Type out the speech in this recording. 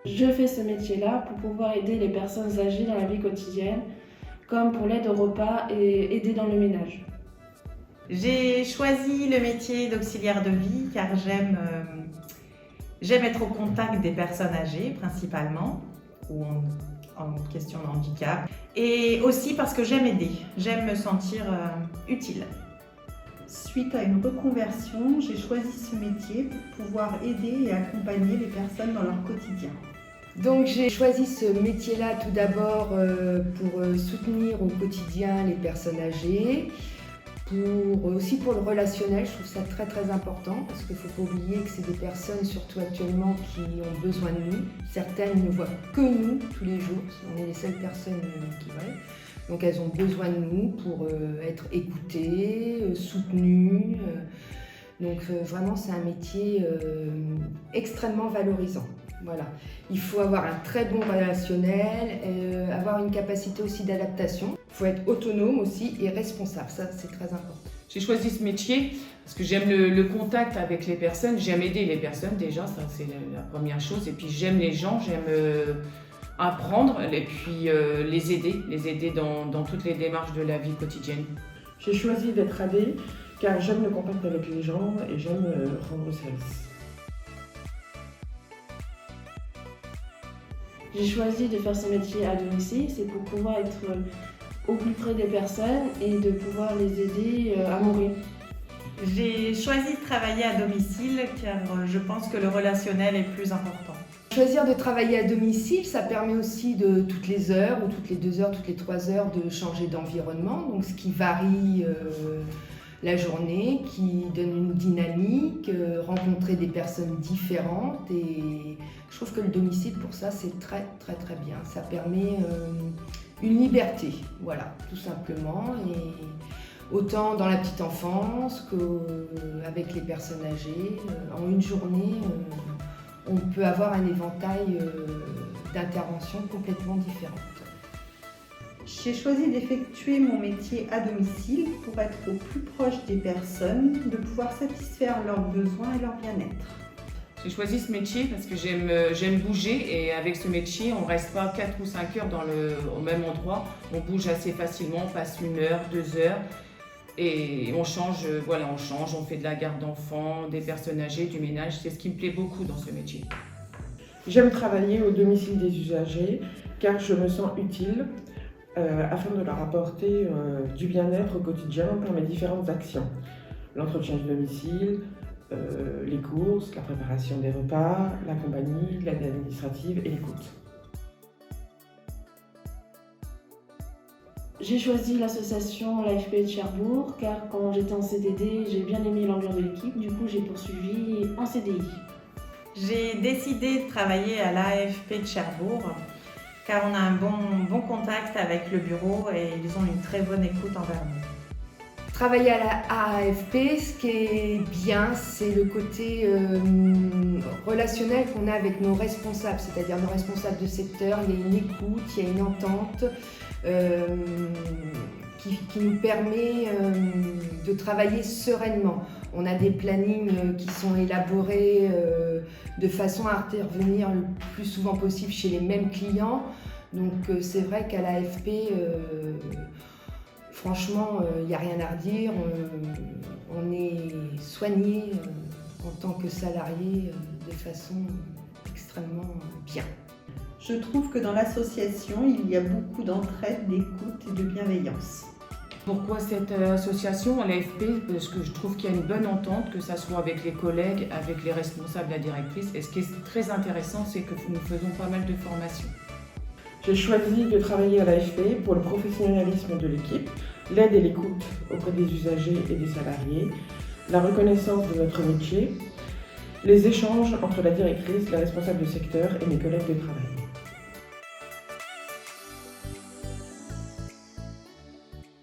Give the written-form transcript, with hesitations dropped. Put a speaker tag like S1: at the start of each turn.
S1: Je fais ce métier-là pour pouvoir aider les personnes âgées dans la vie quotidienne, comme pour l'aide au repas et aider dans le ménage.
S2: J'ai choisi le métier d'auxiliaire de vie car j'aime être au contact des personnes âgées principalement, ou en question de handicap, et aussi parce que j'aime aider, j'aime me sentir utile.
S3: Suite à une reconversion, j'ai choisi ce métier pour pouvoir aider et accompagner les personnes dans leur quotidien.
S4: Donc j'ai choisi ce métier-là tout d'abord pour soutenir au quotidien les personnes âgées, aussi pour le relationnel. Je trouve ça très très important parce qu'il ne faut pas oublier que c'est des personnes, surtout actuellement, qui ont besoin de nous. Certaines ne voient que nous tous les jours, on est les seules personnes qui voient. Donc elles ont besoin de nous pour être écoutées, soutenues. Donc vraiment c'est un métier extrêmement valorisant. Voilà. Il faut avoir un très bon relationnel, avoir une capacité aussi d'adaptation. Il faut être autonome aussi et responsable, ça c'est très important.
S5: J'ai choisi ce métier parce que j'aime le contact avec les personnes, j'aime aider les personnes déjà, ça c'est la première chose. Et puis j'aime les gens, j'aime apprendre et puis les aider dans toutes les démarches de la vie quotidienne.
S6: J'ai choisi d'être AD car j'aime le contact avec les gens et j'aime rendre service.
S1: J'ai choisi de faire ce métier à domicile, c'est pour pouvoir être au plus près des personnes et de pouvoir les aider à mourir.
S2: J'ai choisi de travailler à domicile car je pense que le relationnel est plus important.
S4: Choisir de travailler à domicile, ça permet aussi de toutes les heures ou toutes les 2 heures, toutes les 3 heures de changer d'environnement, donc ce qui varie la journée, qui donne une dynamique, rencontrer des personnes différentes, et je trouve que le domicile pour ça c'est très très très bien. Ça permet une liberté, voilà, tout simplement, et autant dans la petite enfance qu'avec les personnes âgées. En une journée, on peut avoir un éventail d'interventions complètement différentes.
S3: J'ai choisi d'effectuer mon métier à domicile pour être au plus proche des personnes, de pouvoir satisfaire leurs besoins et leur bien-être.
S5: J'ai choisi ce métier parce que j'aime bouger, et avec ce métier on ne reste pas 4 ou 5 heures au même endroit, on bouge assez facilement, on passe 1 heure, 2 heures. Et on change, on fait de la garde d'enfants, des personnes âgées, du ménage, c'est ce qui me plaît beaucoup dans ce métier.
S6: J'aime travailler au domicile des usagers car je me sens utile afin de leur apporter du bien-être au quotidien par mes différentes actions. L'entretien du domicile, les courses, la préparation des repas, la compagnie, l'aide administrative et l'écoute.
S1: J'ai choisi l'association l'AFP de Cherbourg car quand j'étais en CDD, j'ai bien aimé l'ambiance de l'équipe, du coup j'ai poursuivi en CDI.
S2: J'ai décidé de travailler à l'AFP de Cherbourg car on a un bon contact avec le bureau et ils ont une très bonne écoute envers nous.
S4: Travailler à la AFP, ce qui est bien, c'est le côté relationnel qu'on a avec nos responsables, c'est-à-dire nos responsables de secteur. Il y a une écoute, il y a une entente qui nous permet de travailler sereinement. On a des plannings qui sont élaborés de façon à intervenir le plus souvent possible chez les mêmes clients. Donc c'est vrai qu'à l'AFP, franchement, il n'y a rien à redire. On est soigné en tant que salarié de façon extrêmement bien.
S3: Je trouve que dans l'association, il y a beaucoup d'entraide, d'écoute et de bienveillance.
S5: Pourquoi cette association à l'AFP? Parce que je trouve qu'il y a une bonne entente, que ce soit avec les collègues, avec les responsables, la directrice. Et ce qui est très intéressant, c'est que nous faisons pas mal de formations.
S6: J'ai choisi de travailler à l'AFP pour le professionnalisme de l'équipe, l'aide et l'écoute auprès des usagers et des salariés, la reconnaissance de notre métier, les échanges entre la directrice, la responsable de secteur et mes collègues de travail.